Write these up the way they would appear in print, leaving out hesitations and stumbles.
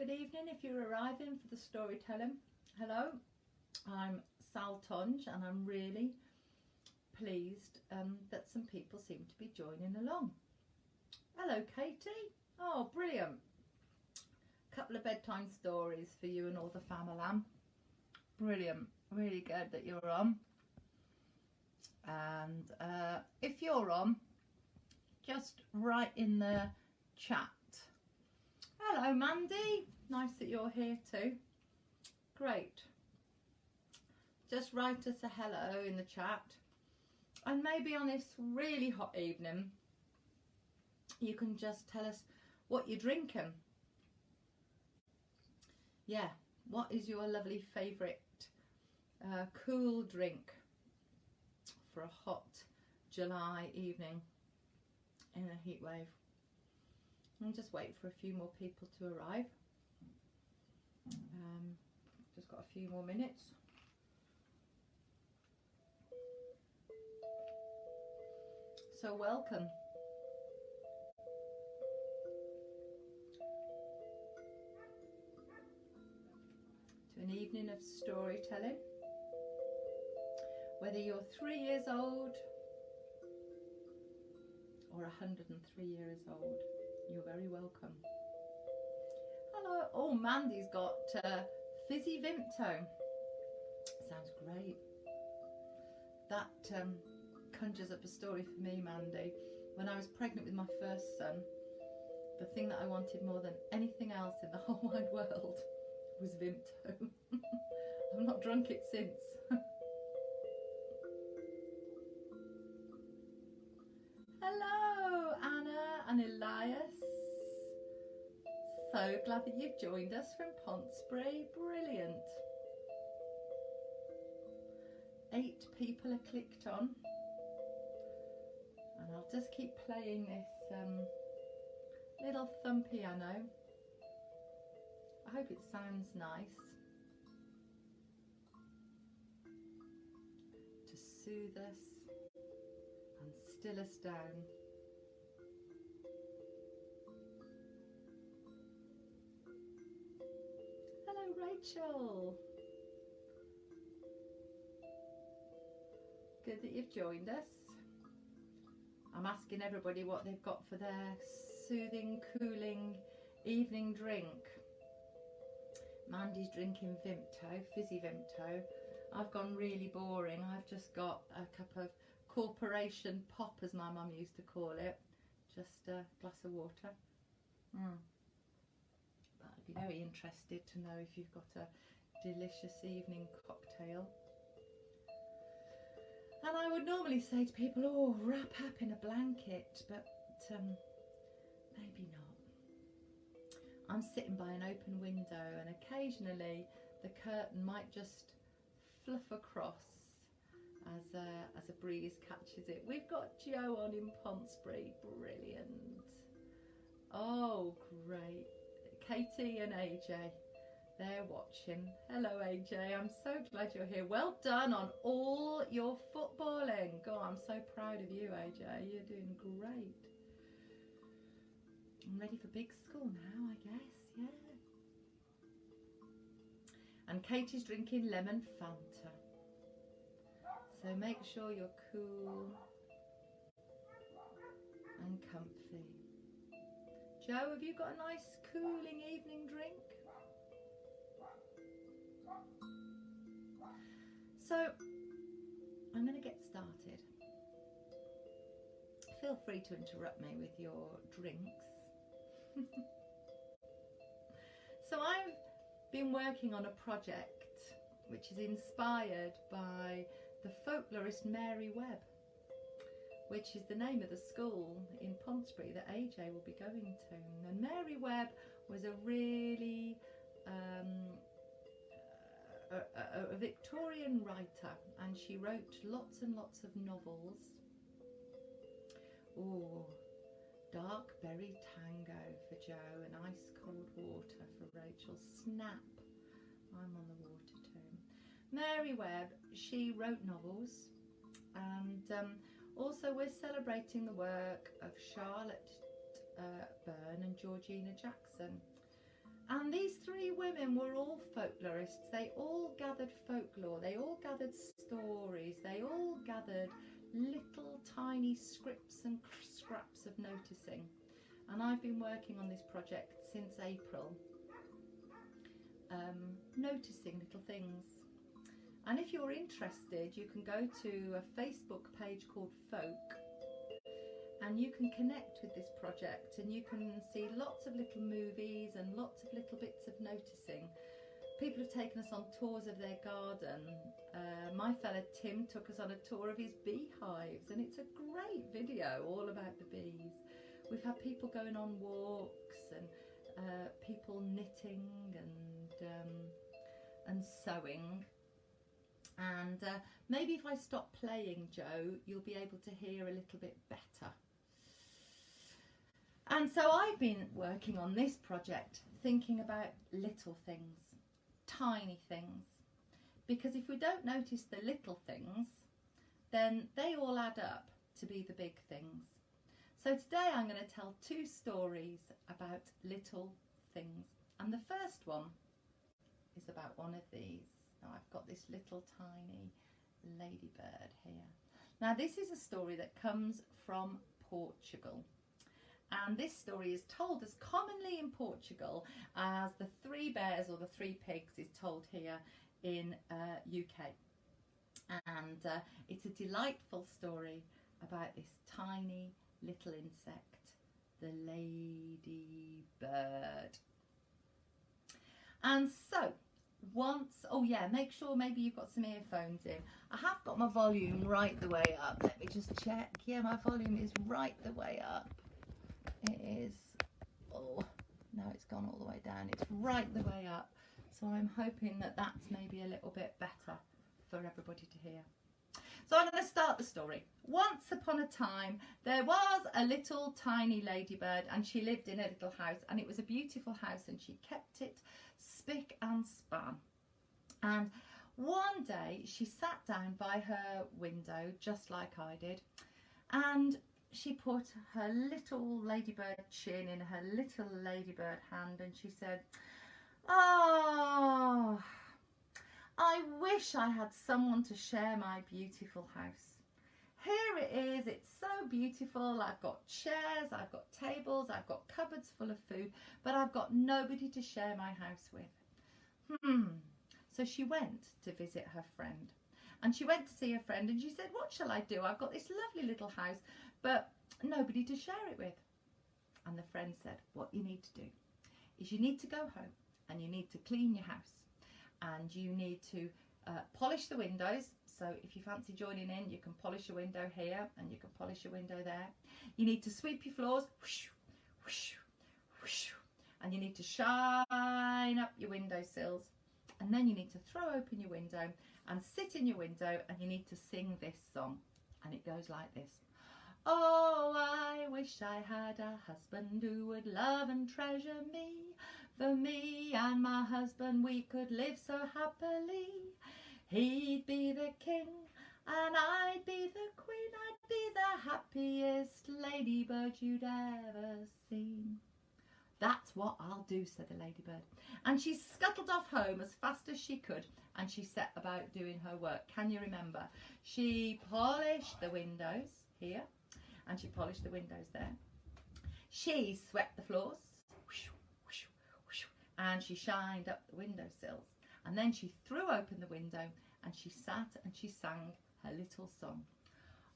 good evening if you're arriving for the storytelling. Hello, I'm Sal Tonge and I'm really pleased that some people seem to be joining along. Hello Katie. Oh, brilliant. Couple of bedtime stories for you and all the family. Brilliant. Really good that you're on. And if you're on, just write in the chat. Hello Mandy, nice that you're here too. Great. Just write us a hello in the chat, and maybe on this really hot evening you can just tell us what you're drinking. Yeah, what is your lovely favourite cool drink for a hot July evening in a heat wave? And just wait for a few more people to arrive. Just got a few more minutes. So welcome. To an evening of storytelling. Whether you're 3 years old or 103 years old, you're very welcome. Hello. Oh, Mandy's got fizzy Vimto. Sounds great. That conjures up a story for me, Mandy. When I was pregnant with my first son, the thing that I wanted more than anything else in the whole wide world was Vimto. I've not drunk it since. Hello, Anna and Elias. So glad that you've joined us from Pontesbury. Brilliant. 8 people are clicked on. And I'll just keep playing this little thumb piano. I hope it sounds nice. To soothe us and still us down. Hello Rachel. Good that you've joined us. I'm asking everybody what they've got for their soothing, cooling evening drink. Mandy's drinking Vimto, fizzy Vimto. I've gone really boring. I've just got a cup of Corporation Pop, as my mum used to call it. Just a glass of water. But I'd be very interested to know if you've got a delicious evening cocktail. And I would normally say to people, oh, wrap up in a blanket, but maybe not. I'm sitting by an open window and occasionally the curtain might just fluff across as a breeze catches it. We've got Joe on in Pontesbury. Brilliant. Oh, great. Katie and AJ. They're watching. Hello AJ, I'm so glad you're here. Well done on all your footballing. God, I'm so proud of you AJ. You're doing great. I'm ready for big school now, I guess. Yeah. And Katie's drinking lemon Fanta. So make sure you're cool and comfy. Joe, have you got a nice cooling evening drink? So, I'm going to get started. Feel free to interrupt me with your drinks. So I've been working on a project which is inspired by the folklorist Mary Webb, which is the name of the school in Pontesbury that AJ will be going to. And Mary Webb was a really a Victorian writer, and she wrote lots and lots of novels. Oh, Dark Berry Tango for Joe and Ice Cold Water for Rachel. Snap, I'm on the water too. Mary Webb, she wrote novels, and also we're celebrating the work of Charlotte Byrne and Georgina Jackson. And these three women were all folklorists. They all gathered folklore, they all gathered stories, they all gathered little tiny scripts and scraps of noticing. And I've been working on this project since April, noticing little things. And if you're interested, you can go to a Facebook page called Folk, and you can connect with this project, and you can see lots of little movies and lots of little bits of noticing. People have taken us on tours of their garden. My fella Tim took us on a tour of his beehives, and it's a great video all about the bees. We've had people going on walks, and people knitting and sewing. And maybe if I stop playing, Joe, you'll be able to hear a little bit better. And so I've been working on this project, thinking about little things, tiny things. Because if we don't notice the little things, then they all add up to be the big things. So today I'm going to tell two stories about little things. And the first one is about one of these. Now I've got this little tiny ladybird here. Now this is a story that comes from Portugal. And this story is told as commonly in Portugal as the Three Bears or the Three Pigs is told here in UK. And it's a delightful story about this tiny little insect, the ladybird. And so make sure maybe you've got some earphones in. I have got my volume right the way up. Let me just check. Yeah, my volume is right the way up. It is, oh, no, it's gone all the way down. It's right the way up. So I'm hoping that that's maybe a little bit better for everybody to hear. So I'm going to start the story. Once upon a time, there was a little tiny ladybird, and she lived in a little house, and it was a beautiful house, and she kept it spick and span. And one day she sat down by her window, just like I did, and she put her little ladybird chin in her little ladybird hand, and she said, "Oh, I wish I had someone to share my beautiful house. Here it is, it's so beautiful. I've got chairs, I've got tables, I've got cupboards full of food, but I've got nobody to share my house with." So she went to visit her friend. And she went to see her friend, and she said, "What shall I do? I've got this lovely little house, but nobody to share it with." And the friend said, "What you need to do is you need to go home, and you need to clean your house, and you need to polish the windows. So if you fancy joining in, you can polish your window here, and you can polish your window there. You need to sweep your floors, whoosh, whoosh, whoosh, and you need to shine up your windowsills. And then you need to throw open your window and sit in your window, and you need to sing this song." And it goes like this. "Oh, I wish I had a husband who would love and treasure me. For me and my husband we could live so happily. He'd be the king and I'd be the queen. I'd be the happiest ladybird you'd ever seen." "That's what I'll do," said the ladybird. And she scuttled off home as fast as she could, and she set about doing her work. Can you remember? She polished the windows here, and she polished the windows there. She swept the floors, and she shined up the windowsills. And then she threw open the window, and she sat and she sang her little song.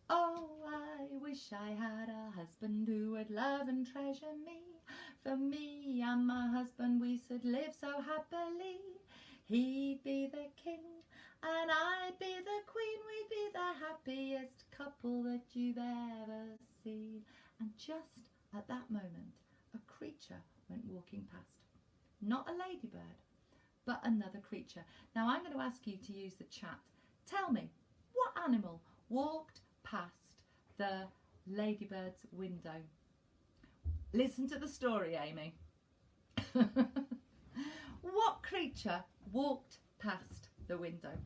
"Oh, I wish I had a husband who would love and treasure me. For me and my husband we should live so happily. He'd be the king and I'd be the queen. We'd be the happiest couple that you've ever seen." And just at that moment, a creature went walking past. Not a ladybird, but another creature. Now I'm going to ask you to use the chat. Tell me, what animal walked past the ladybird's window? Listen to the story, Amy. What creature walked past the window?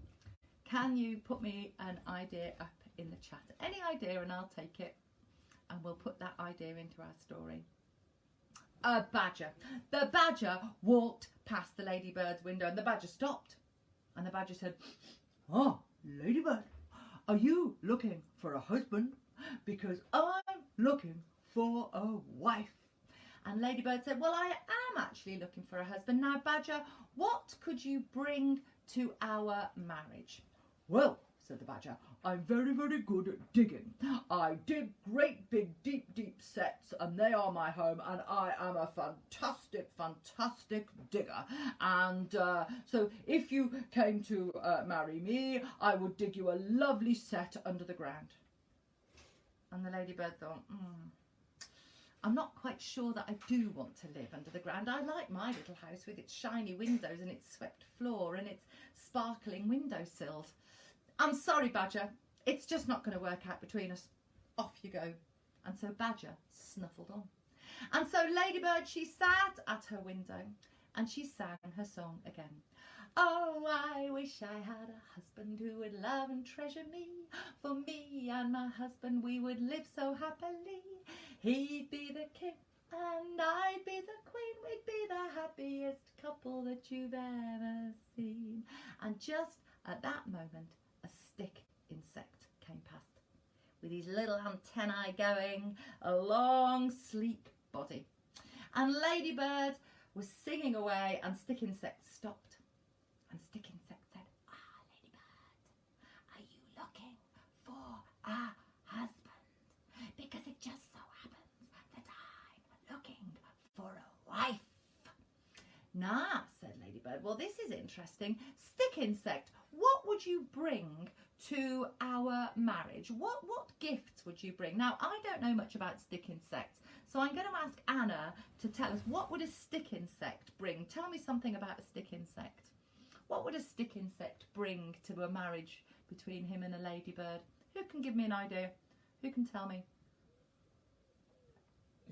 Can you put me an idea up in the chat? Any idea, and I'll take it, and we'll put that idea into our story. a badger. The badger walked past the ladybird's window, and the badger stopped. And the badger said, "Oh, ladybird, are you looking for a husband? Because I'm looking for a wife." And ladybird said, "Well, I am actually looking for a husband. Now, badger, what could you bring to our marriage?" "Well," said the badger, "I'm very, very good at digging. I dig great big, deep, deep sets, and they are my home, and I am a fantastic, fantastic digger. And so if you came to marry me, I would dig you a lovely set under the ground." And the ladybird thought, I'm not quite sure that I do want to live under the ground. I like my little house with its shiny windows and its swept floor and its sparkling windowsills. "I'm sorry, badger, it's just not going to work out between us. Off you go." And so badger snuffled on. And so ladybird, she sat at her window and she sang her song again. "Oh, I wish I had a husband who would love and treasure me. For me and my husband we would live so happily. He'd be the king and I'd be the queen. We'd be the happiest couple that you've ever seen." And just at that moment, a stick insect came past with his little antennae going, a long, sleek body. And ladybird was singing away, and stick insect stopped. And stick insect said, "Ah, ladybird, are you looking for a husband? Because it just so happens that I'm looking for a wife." "Nah," said ladybird, "well, this is interesting. Stick insect, what would you bring to our marriage? What gifts would you bring?" Now, I don't know much about stick insects, so I'm going to ask Anna to tell us, what would a stick insect bring? Tell me something about a stick insect. What would a stick insect bring to a marriage between him and a ladybird? Who can give me an idea? Who can tell me?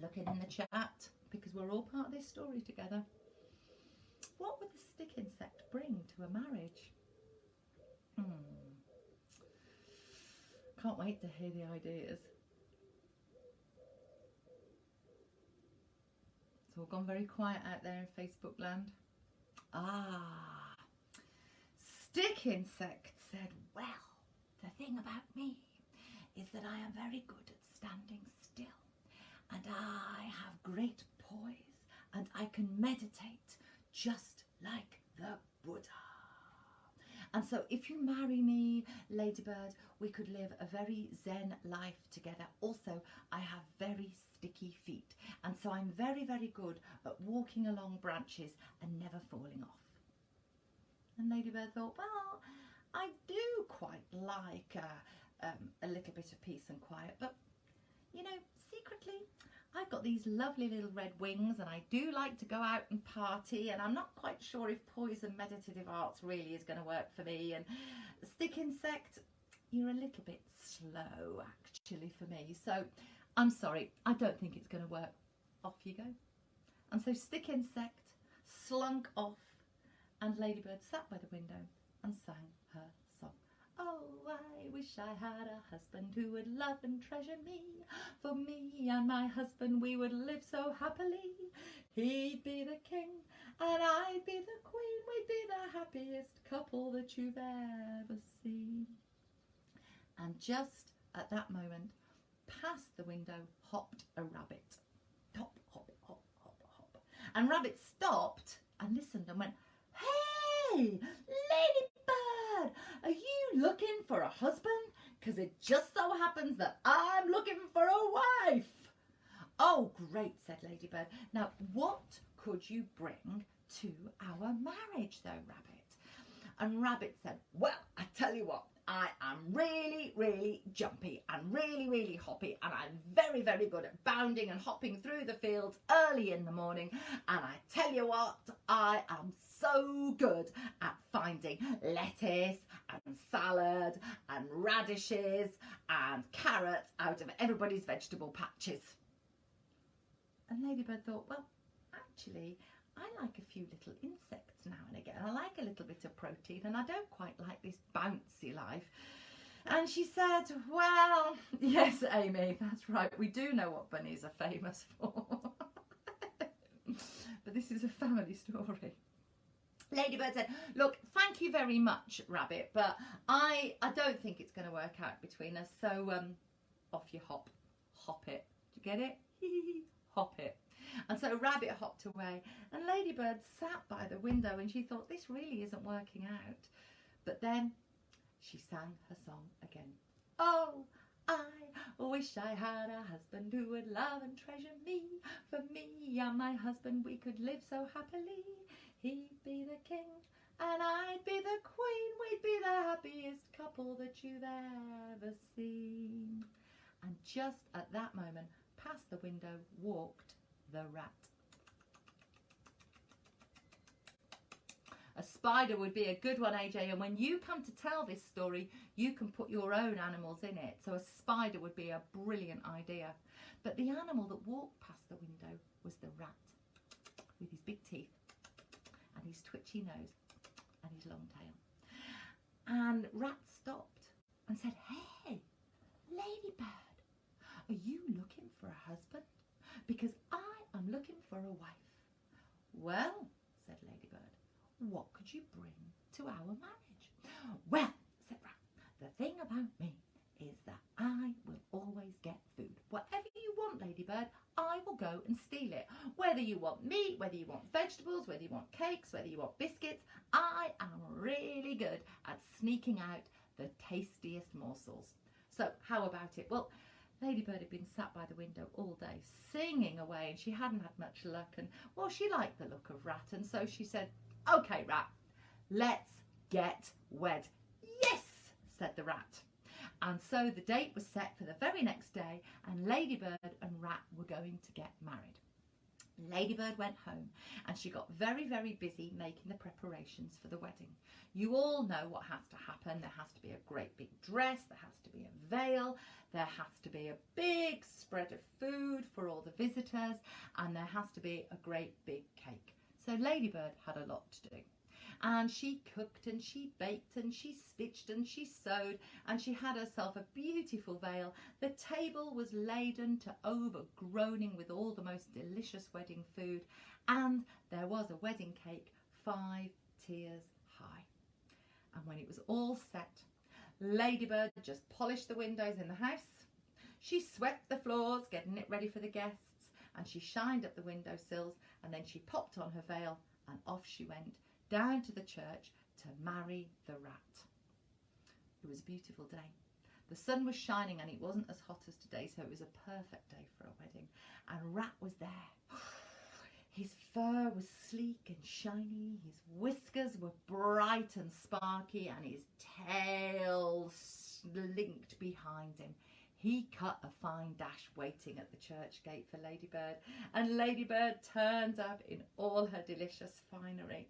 Look in the chat, because we're all part of this story together. What would the stick insect bring to a marriage? Can't wait to hear the ideas. It's all gone very quiet out there in Facebook land. Stick insect said, "Well, the thing about me is that I am very good at standing still, and I have great poise, and I can meditate just like the Buddha. And so if you marry me, ladybird, we could live a very zen life together. Also, I have very sticky feet, and so I'm very, very good at walking along branches and never falling off." And ladybird thought, well, I do quite like a little bit of peace and quiet, but, you know, secretly, I've got these lovely little red wings, and I do like to go out and party, and I'm not quite sure if poise and meditative arts really is going to work for me. And stick insect, you're a little bit slow actually for me, so I'm sorry, I don't think it's going to work. Off you go. And so stick insect slunk off, and ladybird sat by the window and sang her song. "Oh, I wish I had a husband who would love and treasure me. For me and my husband we would live so happily. He'd be the king and I'd be the queen. We'd be the happiest couple that you've ever seen." And just at that moment, past the window hopped a rabbit. Hop, hop, hop, hop, hop. And Rabbit stopped and listened and went, "Hey, ladybird, are you looking for a husband? Because it just so happens that I'm looking for a wife." "Oh, great," said ladybird. "Now, what could you bring to our marriage though, Rabbit?" And Rabbit said, "Well, I tell you what, I am really, really jumpy and really, really hoppy, and I'm very, very good at bounding and hopping through the fields early in the morning. And I tell you what, I am so good at finding lettuce and salad and radishes and carrots out of everybody's vegetable patches." And ladybird thought, well, actually, I like a few little insects now and again. I like a little bit of protein, and I don't quite like this bouncy life. And she said, well, yes, Amy, that's right. We do know what bunnies are famous for. but this is a family story. Ladybird said, look, thank you very much, Rabbit, but I don't think it's going to work out between us, so off you hop. Hop it. Do you get it? Hop it. And so Rabbit hopped away, and Ladybird sat by the window, and she thought, this really isn't working out. But then she sang her song again. Oh, I wish I had a husband who would love and treasure me. For me and my husband we could live so happily. He'd be the king and I'd be the queen. We'd be the happiest couple that you've ever seen. And just at that moment, past the window walked the rat. A spider would be a good one, AJ, and when you come to tell this story, you can put your own animals in it. So a spider would be a brilliant idea. But the animal that walked past the window was the rat, with his big teeth and his twitchy nose and his long tail. And Rat stopped and said, hey, Ladybird, are you looking for a husband? Because I am looking for a wife. Well, said Ladybird, what could you bring to our marriage? Well, said Rat, the thing about me is that I will always get food. Whatever you want, Ladybird, I will go and steal it. Whether you want meat, whether you want vegetables, whether you want cakes, whether you want biscuits, I am really good at sneaking out the tastiest morsels. So how about it? Well, Ladybird had been sat by the window all day singing away, and she hadn't had much luck, and well, she liked the look of Rat, and so she said, okay, Rat, let's get wed. Yes, said the Rat. And so the date was set for the very next day, and Ladybird and Rat were going to get married. Ladybird went home, and she got very, very busy making the preparations for the wedding. You all know what has to happen. There has to be a great big dress, there has to be a veil, there has to be a big spread of food for all the visitors, and there has to be a great big cake. So Ladybird had a lot to do. And she cooked and she baked and she stitched and she sewed, and she had herself a beautiful veil. The table was laden to overgroaning with all the most delicious wedding food, and there was a wedding cake 5 tiers high. And when it was all set, Ladybird just polished the windows in the house. She swept the floors, getting it ready for the guests, and she shined up the windowsills, and then she popped on her veil, and off she went down to the church to marry the Rat. It was a beautiful day. The sun was shining, and it wasn't as hot as today, so it was a perfect day for a wedding. And Rat was there. His fur was sleek and shiny, his whiskers were bright and sparky, and his tail slinked behind him. He cut a fine dash waiting at the church gate for Ladybird, and Ladybird turned up in all her delicious finery.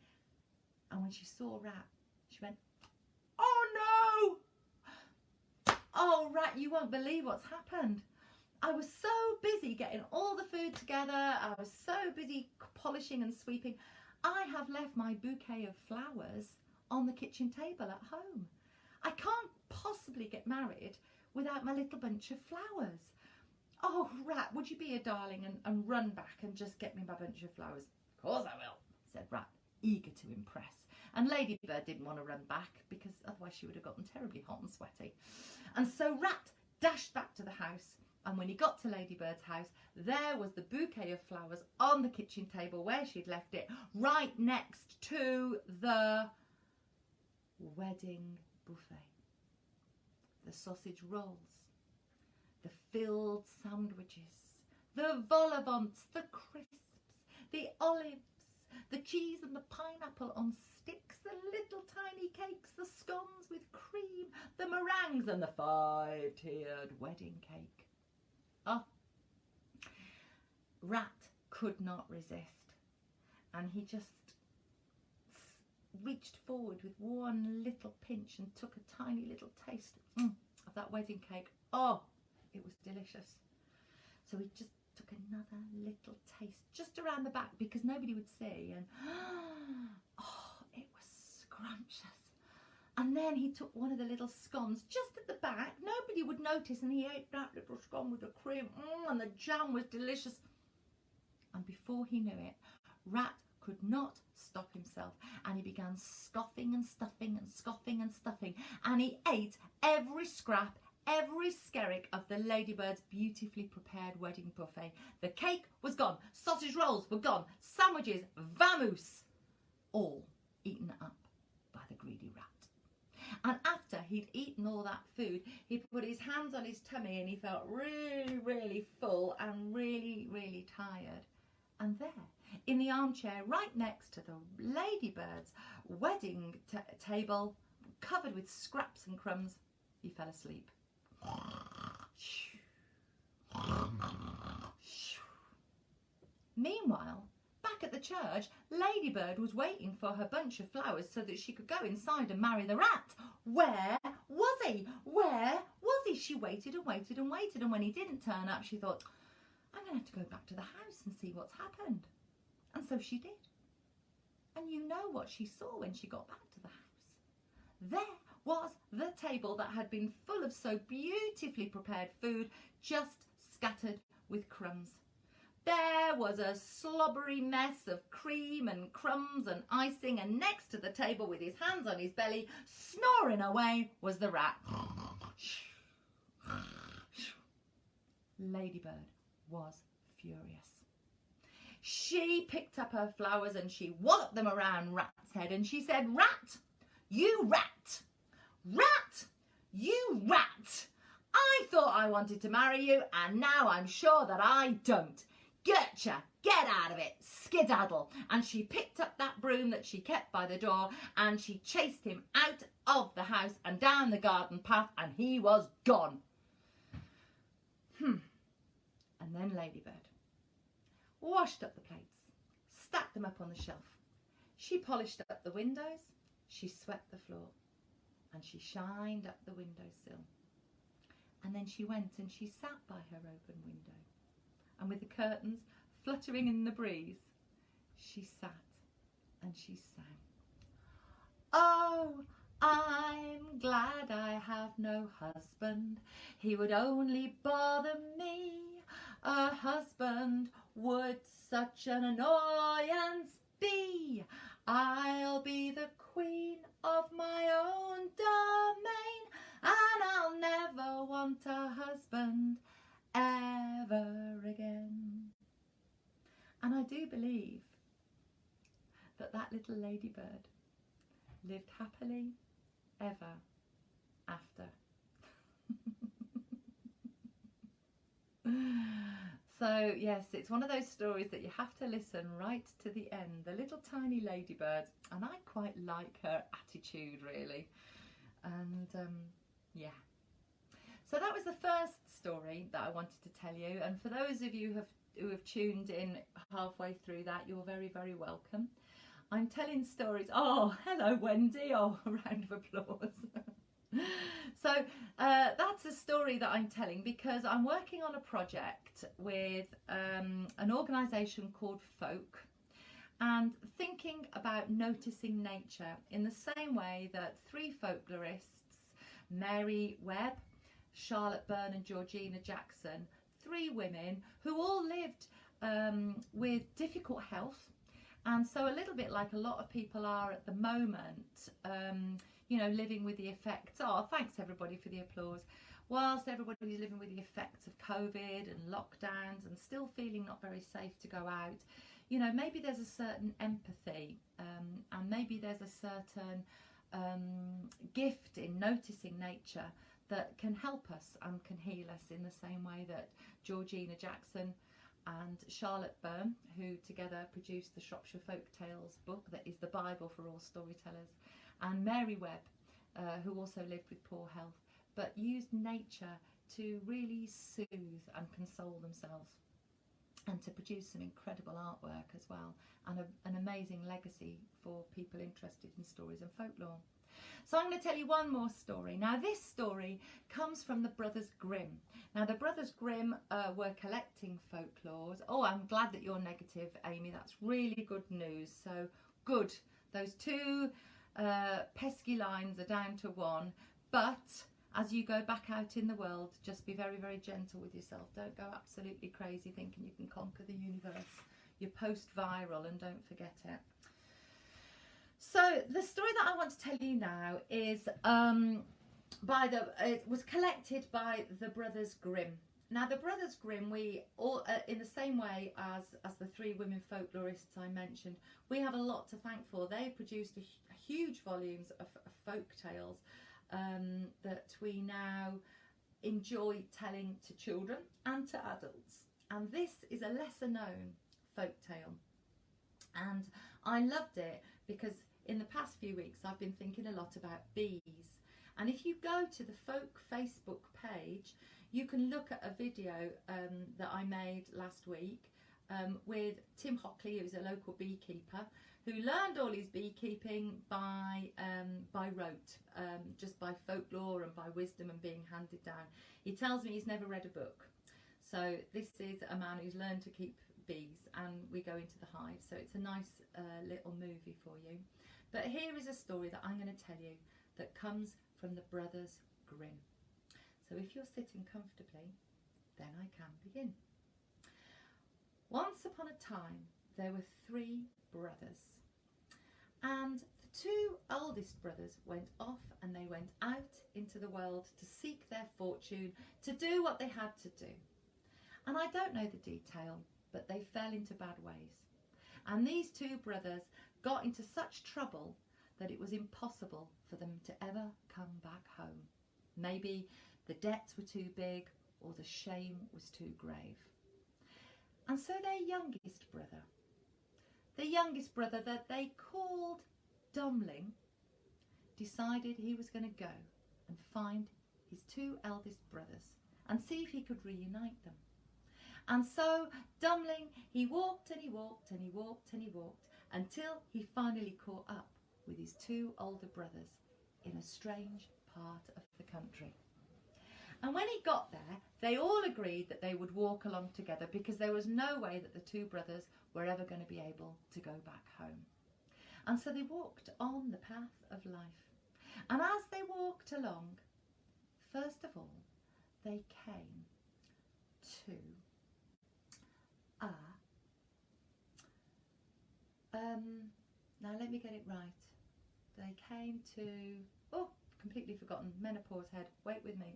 And when she saw Rat, she went, oh no! Oh, Rat, you won't believe what's happened. I was so busy getting all the food together. I was so busy polishing and sweeping. I have left my bouquet of flowers on the kitchen table at home. I can't possibly get married without my little bunch of flowers. Oh, Rat, would you be a darling and run back and just get me my bunch of flowers? Of course I will, said Rat, eager to impress. And Ladybird didn't want to run back, because otherwise she would have gotten terribly hot and sweaty. And so Rat dashed back to the house, and when he got to Ladybird's house, there was the bouquet of flowers on the kitchen table where she'd left it, right next to the wedding buffet. The sausage rolls, the filled sandwiches, the vol au vents, the crisps, the olives, the cheese and the pineapple on sticks, the little tiny cakes, the scones with cream, the meringues, and the 5-tiered wedding cake. Oh, Rat could not resist, and he just reached forward with one little pinch and took a tiny little taste of that wedding cake. Oh, it was delicious. So he just took another little taste just around the back, because nobody would see, and oh, it was scrumptious. And then he took one of the little scones just at the back. Nobody would notice, and he ate that little scone with the cream, and the jam was delicious. And before he knew it, rat could not stop himself, and he began scoffing and stuffing and scoffing and stuffing, and he ate every scrap, every skerrick of the ladybird's beautifully prepared wedding buffet. The cake was gone, sausage rolls were gone, sandwiches, vamoose, all eaten up by the greedy rat. And after he'd eaten all that food, he put his hands on his tummy and he felt really, really full and really, really tired. And there, in the armchair right next to the ladybird's wedding table, covered with scraps and crumbs, he fell asleep. Meanwhile, back at the church, Ladybird was waiting for her bunch of flowers so that she could go inside and marry the rat. Where was he? Where was he? She waited and waited and waited, and when he didn't turn up, she thought, I'm going to have to go back to the house and see what's happened. And so she did. And you know what she saw when she got back to the house. There was the table that had been full of so beautifully prepared food, just scattered with crumbs. There was a slobbery mess of cream and crumbs and icing, and next to the table with his hands on his belly, snoring away, was the rat. Ladybird was furious. She picked up her flowers and she walloped them around Rat's head, and she said, Rat, you rat! Rat, you rat! I thought I wanted to marry you, and now I'm sure that I don't. Getcha, get out of it, skedaddle. And she picked up that broom that she kept by the door, and she chased him out of the house and down the garden path, and he was gone. And then Ladybird washed up the plates, stacked them up on the shelf. She polished up the windows, she swept the floor, and she shined up the windowsill. And then she went and she sat by her open window. And with the curtains fluttering in the breeze, she sat and she sang. Oh, I'm glad I have no husband. He would only bother me. A husband would such an annoyance be. I'll be the queen of my own domain, and I'll never want a husband ever again. And I do believe that that little ladybird lived happily ever after. So yes, it's one of those stories that you have to listen right to the end. The little tiny ladybird, and I quite like her attitude really. And yeah. So that was the first story that I wanted to tell you, and for those of you who have tuned in halfway through that, you're very, very welcome. I'm telling stories. Oh, hello Wendy. Oh, a round of applause. So that's a story that I'm telling because I'm working on a project with an organisation called Folk, and thinking about noticing nature in the same way that three folklorists, Mary Webb, Charlotte Byrne and Georgina Jackson, three women who all lived with difficult health, and so a little bit like a lot of people are at the moment, you know, living with the effects. Oh, thanks everybody for the applause. Whilst everybody's living with the effects of COVID and lockdowns and still feeling not very safe to go out, you know, maybe there's a certain empathy and maybe there's a certain gift in noticing nature that can help us and can heal us in the same way that Georgina Jackson and Charlotte Byrne, who together produced the Shropshire Folk Tales book that is the Bible for all storytellers, and Mary Webb, who also lived with poor health, but used nature to really soothe and console themselves, and to produce some incredible artwork as well, and an amazing legacy for people interested in stories and folklore. So I'm going to tell you one more story. Now this story comes from the Brothers Grimm. Now the Brothers Grimm were collecting folklores. Oh, I'm glad that you're negative, Amy. That's really good news. So good. Those two pesky lines are down to one. But as you go back out in the world, just be very, very gentle with yourself. Don't go absolutely crazy thinking you can conquer the universe. your post viral and don't forget it. So the story that I want to tell you now is it was collected by the Brothers Grimm. Now the Brothers Grimm, we all, in the same way as the three women folklorists I mentioned, we have a lot to thank for. They produced huge volumes of folk tales that we now enjoy telling to children and to adults. And this is a lesser known folk tale. And I loved it because in the past few weeks I've been thinking a lot about bees. And if you go to the folk Facebook page, you can look at a video that I made last week with Tim Hockley, who's a local beekeeper, who learned all his beekeeping by rote, just by folklore and by wisdom and being handed down. He tells me he's never read a book. So this is a man who's learned to keep bees, and we go into the hive. So it's a nice little movie for you. But here is a story that I'm going to tell you that comes from the Brothers Grimm. So if you're sitting comfortably, then I can begin. Once upon a time, there were 3 brothers. And the 2 oldest brothers went off and they went out into the world to seek their fortune, to do what they had to do. And I don't know the detail, but they fell into bad ways. And these 2 brothers got into such trouble that it was impossible for them to ever come back home. Maybe the debts were too big or the shame was too grave. And so their youngest brother, the youngest brother that they called Dummling, decided he was going to go and find his 2 eldest brothers and see if he could reunite them. And so Dummling, he walked and he walked and he walked and he walked until he finally caught up with his 2 older brothers in a strange part of the country. And when he got there, they all agreed that they would walk along together because there was no way that the 2 brothers were ever going to be able to go back home. And so they walked on the path of life. And as they walked along, first of all, they came to now let me get it right. They came to, completely forgotten, menopause head. Wait with me.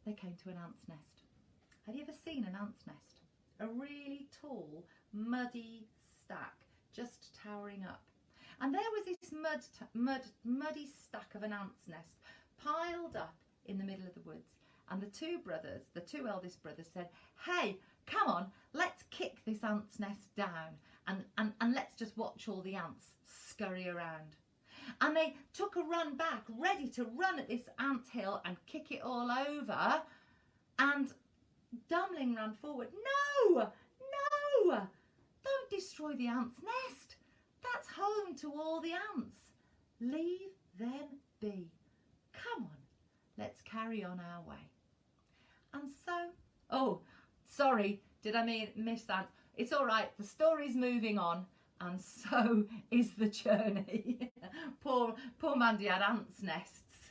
They came to an ant's nest. Have you ever seen an ant's nest? A really tall, muddy stack just towering up. And there was this muddy stack of an ant's nest piled up in the middle of the woods. And the 2 brothers, the 2 eldest brothers said, "Hey, come on, let's kick this ant's nest down and let's just watch all the ants scurry around." And they took a run back, ready to run at this ant hill and kick it all over. And Dummling ran forward. No, don't destroy the ant's nest. That's home to all the ants. Leave them be. Come on, let's carry on our way. And so, sorry, did I miss that? It's all right, the story's moving on, and so is the journey. poor Mandy had ants' nests.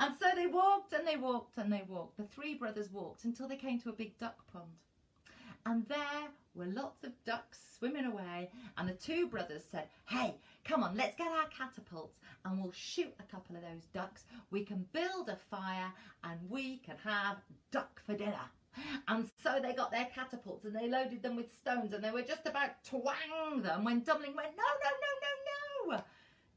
And so they walked and they walked and they walked. The 3 brothers walked until they came to a big duck pond. And there were lots of ducks swimming away, and the 2 brothers said, "Hey, come on, let's get our catapults and we'll shoot a couple of those ducks. We can build a fire and we can have duck for dinner." And so they got their catapults and they loaded them with stones, and they were just about to wang them when Dummling went, "No,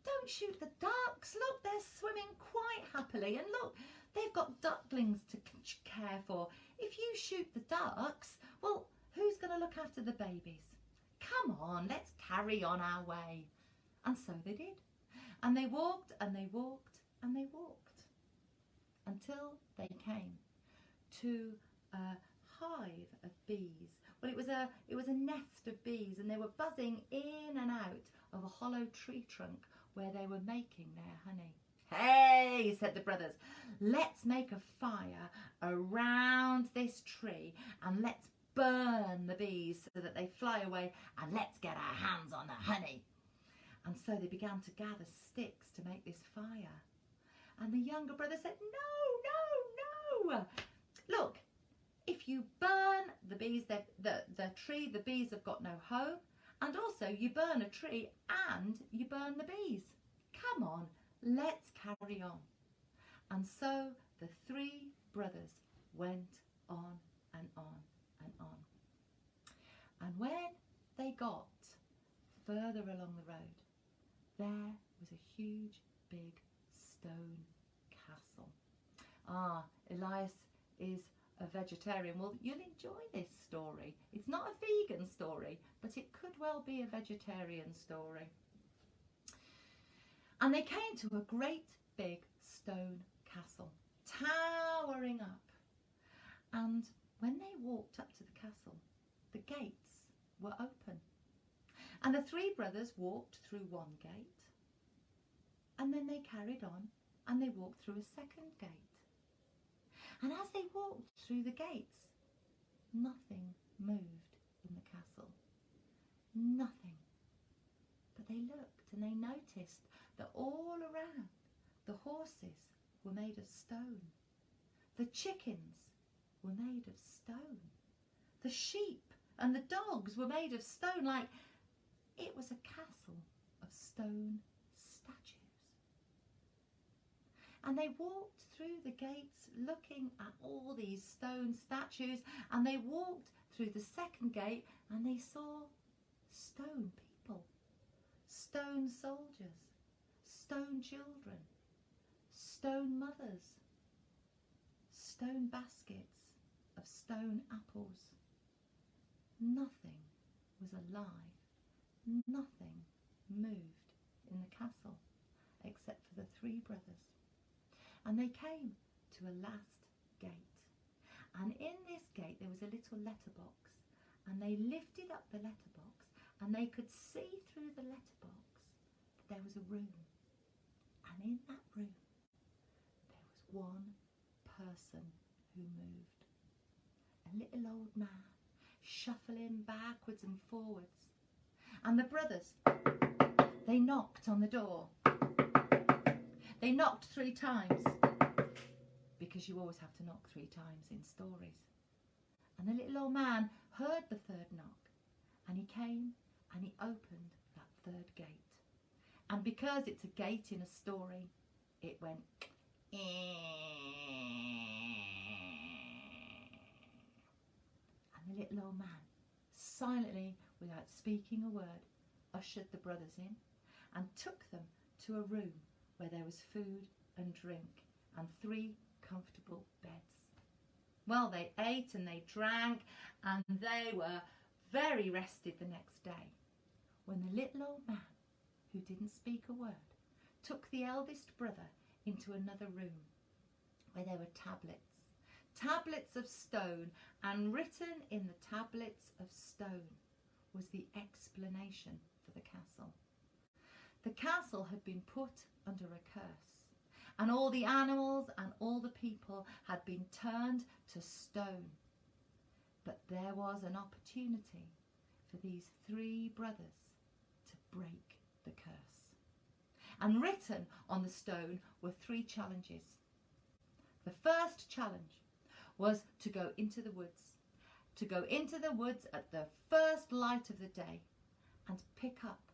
don't shoot the ducks. Look, they're swimming quite happily, and look, they've got ducklings to care for. If you shoot the ducks, well, who's going to look after the babies? Come on, let's carry on our way." And so they did. And they walked and they walked and they walked until they came to a hive of bees. Well, it was a nest of bees, and they were buzzing in and out of a hollow tree trunk where they were making their honey. "Hey," said the brothers, "let's make a fire around this tree and let's burn the bees so that they fly away, and let's get our hands on the honey." And so they began to gather sticks to make this fire. And the younger brother said, "No, Look, if you burn the bees, the tree, the bees have got no home. And also you burn a tree and you burn the bees. Come on, let's carry on. And so the three brothers went on and on and on. And when they got further along the road, there was a huge, big stone castle. Ah, Elias is a vegetarian. Well, you'll enjoy this story. It's not a vegan story, but it could well be a vegetarian story. And they came to a great big stone castle, towering up. And when they walked up to the castle, the gates were open. And the three brothers walked through one gate, and then they carried on and they walked through a second gate. And as they walked through the gates, nothing moved in the castle. Nothing. But they looked and they noticed that all around the horses were made of stone. The chickens were made of stone. The sheep and the dogs were made of stone, like it was a castle of stone statues. And they walked through the gates looking at all these stone statues, and they walked through the second gate and they saw stone people, stone soldiers, stone children, stone mothers, stone baskets of stone apples. Nothing was alive, nothing moved in the castle except for the three brothers. And they came to a last gate. And in this gate there was a little letterbox. And they lifted up the letterbox and they could see through the letterbox that there was a room. And in that room there was one person who moved. A little old man, shuffling backwards and forwards. And the brothers, they knocked on the door. They knocked 3 times, because you always have to knock 3 times in stories. And the little old man heard the third knock, and he came and he opened that third gate. And because it's a gate in a story, it went and the little old man, silently, without speaking a word, ushered the brothers in and took them to a room where there was food and drink and 3 comfortable beds. Well, they ate and they drank and they were very rested the next day, when the little old man, who didn't speak a word, took the eldest brother into another room where there were tablets of stone, and written in the tablets of stone was the explanation for the castle. The castle had been put under a curse, and all the animals and all the people had been turned to stone. But there was an opportunity for these 3 brothers to break the curse. And written on the stone were 3 challenges. The first challenge was to go into the woods. To go into the woods at the first light of the day and pick up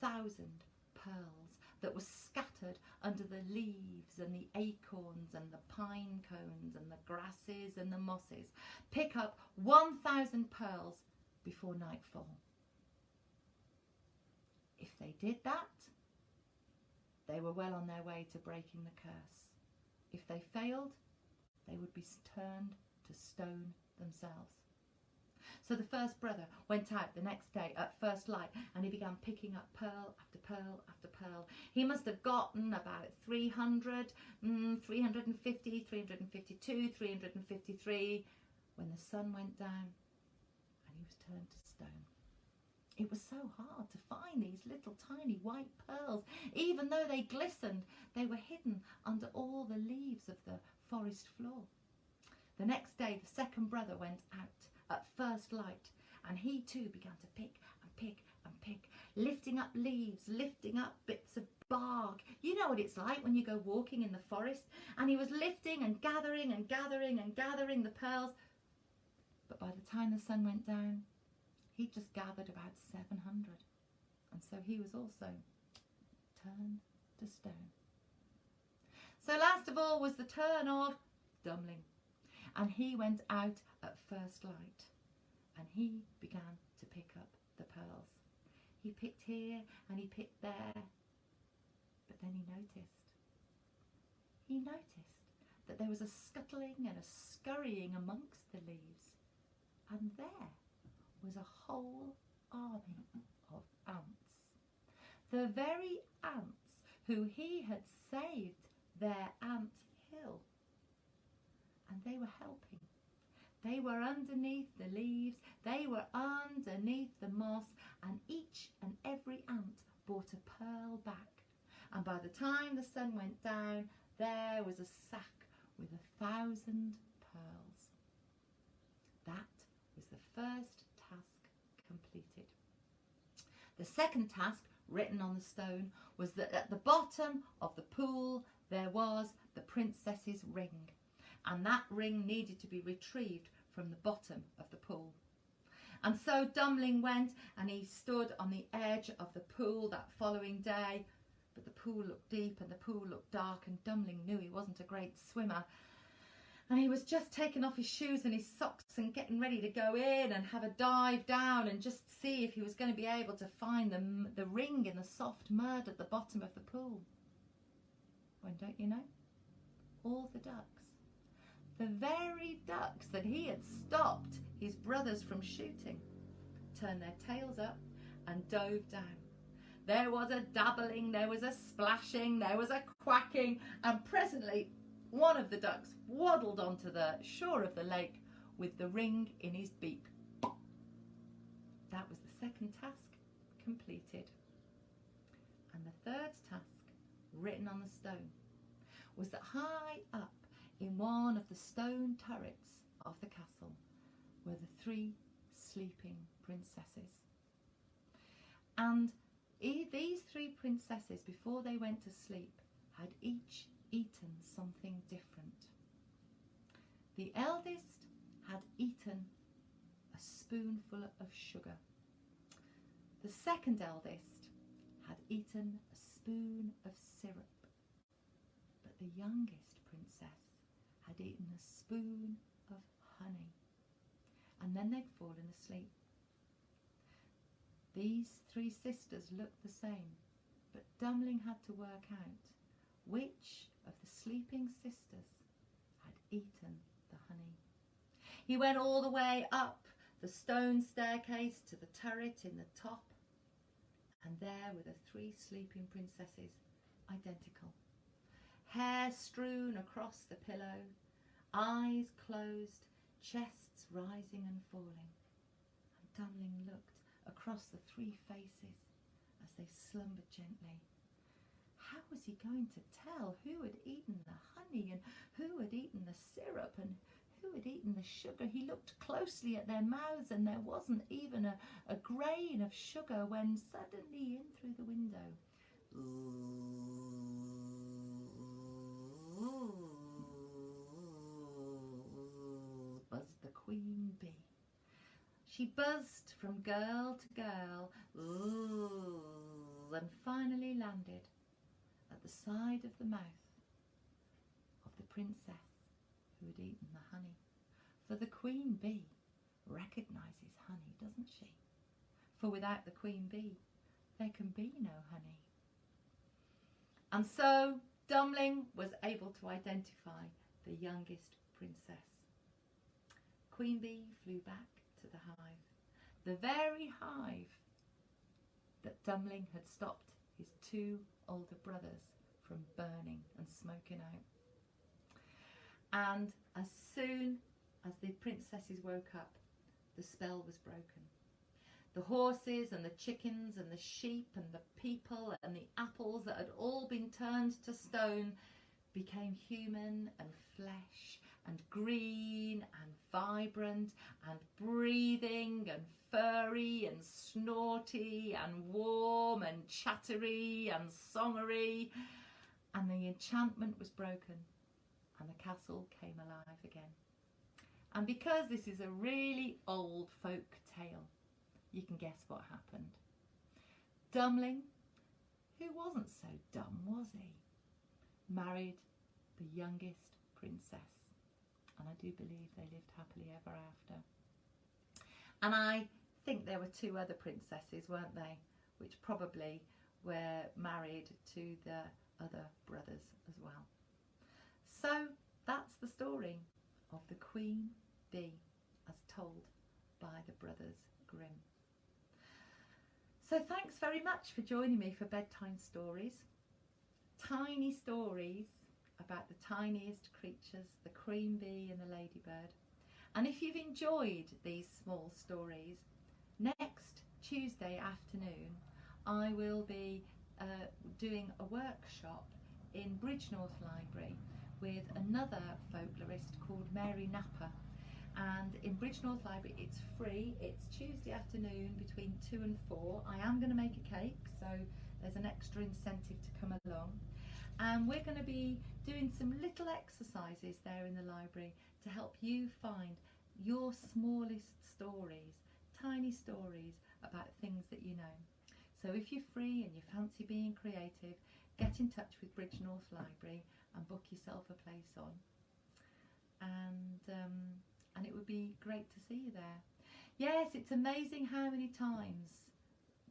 1,000 pearls that were scattered under the leaves and the acorns and the pine cones and the grasses and the mosses. Pick up 1,000 pearls before nightfall. If they did that, they were well on their way to breaking the curse. If they failed, they would be turned to stone themselves. So the first brother went out the next day at first light, and he began picking up pearl after pearl after pearl. He must have gotten about 300, 350, 352, 353 when the sun went down and he was turned to stone. It was so hard to find these little tiny white pearls. Even though they glistened, they were hidden under all the leaves of the forest floor. The next day, the second brother went out at first light, and he too began to pick and pick and pick, lifting up leaves, lifting up bits of bark. You know what it's like when you go walking in the forest, and he was lifting and gathering and gathering and gathering the pearls. But by the time the sun went down, he'd just gathered about 700. And so he was also turned to stone. So last of all was the turn of Dummling. And he went out at first light. And he began to pick up the pearls. He picked here and he picked there. But then he noticed that there was a scuttling and a scurrying amongst the leaves. And there was a whole army of ants. The very ants who he had saved their ant hill. And they were helping. They were underneath the leaves, they were underneath the moss, and each and every ant brought a pearl back. And by the time the sun went down, there was a sack with 1,000 pearls. That was the first task completed. The second task, written on the stone, was that at the bottom of the pool there was the princess's ring. And that ring needed to be retrieved from the bottom of the pool. And so Dummling went and he stood on the edge of the pool that following day. But the pool looked deep and the pool looked dark, and Dummling knew he wasn't a great swimmer. And he was just taking off his shoes and his socks and getting ready to go in and have a dive down and just see if he was going to be able to find the ring in the soft mud at the bottom of the pool. When, don't you know, all the ducks, the very ducks that he had stopped his brothers from shooting, turned their tails up and dove down. There was a dabbling, there was a splashing, there was a quacking, and presently one of the ducks waddled onto the shore of the lake with the ring in his beak. That was the second task completed. And the third task, written on the stone, was that high up in one of the stone turrets of the castle were the 3 sleeping princesses. And these 3 princesses, before they went to sleep, had each eaten something different. The eldest had eaten a spoonful of sugar. The second eldest had eaten a spoon of syrup. But the youngest princess had eaten a spoon of honey. And then they'd fallen asleep. These 3 sisters looked the same, but Dummling had to work out which of the sleeping sisters had eaten the honey. He went all the way up the stone staircase to the turret in the top, and there were the 3 sleeping princesses, identical. Hair strewn across the pillow, eyes closed, chests rising and falling. And Dummling looked across the 3 faces as they slumbered gently. How was he going to tell who had eaten the honey and who had eaten the syrup and who had eaten the sugar? He looked closely at their mouths and there wasn't even a grain of sugar when suddenly in through the window buzzed the queen bee. She buzzed from girl to girl and finally landed at the side of the mouth of the princess who had eaten the honey. For the queen bee recognises honey, doesn't she? For without the queen bee, there can be no honey. And so Dummling was able to identify the youngest princess. Queen bee flew back to the hive, the very hive that Dummling had stopped his 2 older brothers from burning and smoking out. And as soon as the princesses woke up, the spell was broken. The horses and the chickens and the sheep and the people and the apples that had all been turned to stone became human and flesh and green and vibrant and breathing and furry and snorty and warm and chattery and songery, and the enchantment was broken and the castle came alive again. And because this is a really old folk tale, you can guess what happened. Dummling, who wasn't so dumb, was he, married the youngest princess, and I do believe they lived happily ever after. And I think there were 2 other princesses, weren't they, which probably were married to the other brothers as well. So that's the story of the Queen Bee as told by the Brothers Grimm. So thanks very much for joining me for Bedtime Stories. Tiny stories about the tiniest creatures, the queen bee and the ladybird. And if you've enjoyed these small stories, next Tuesday afternoon I will be doing a workshop in Bridgnorth Library with another folklorist called Mary Napper. And in Bridgnorth Library it's free. It's Tuesday afternoon between 2 and 4. I am going to make a cake, so there's an extra incentive to come along. And we're going to be doing some little exercises there in the library to help you find your smallest stories, tiny stories about things that you know. So if you're free and you fancy being creative, get in touch with Bridgnorth Library and book yourself a place on. And it would be great to see you there. Yes, it's amazing how many times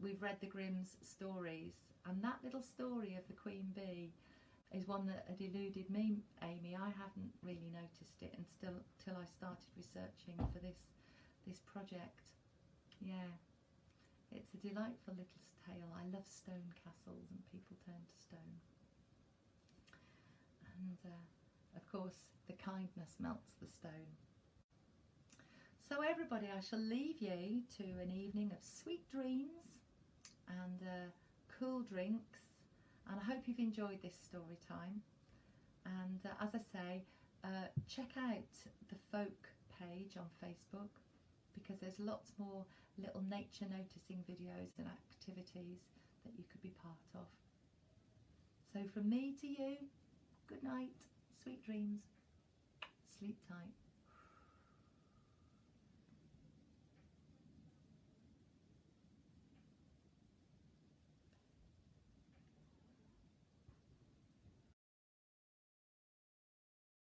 we've read the Grimm's stories, and that little story of the Queen Bee is one that had eluded me, Amy. I hadn't really noticed it until I started researching for this project. Yeah, it's a delightful little tale. I love stone castles and people turn to stone. And of course, the kindness melts the stone. So everybody, I shall leave you to an evening of sweet dreams and cool drinks. And I hope you've enjoyed this story time. And as I say, check out the folk page on Facebook, because there's lots more little nature noticing videos and activities that you could be part of. So from me to you, good night, sweet dreams, sleep tight.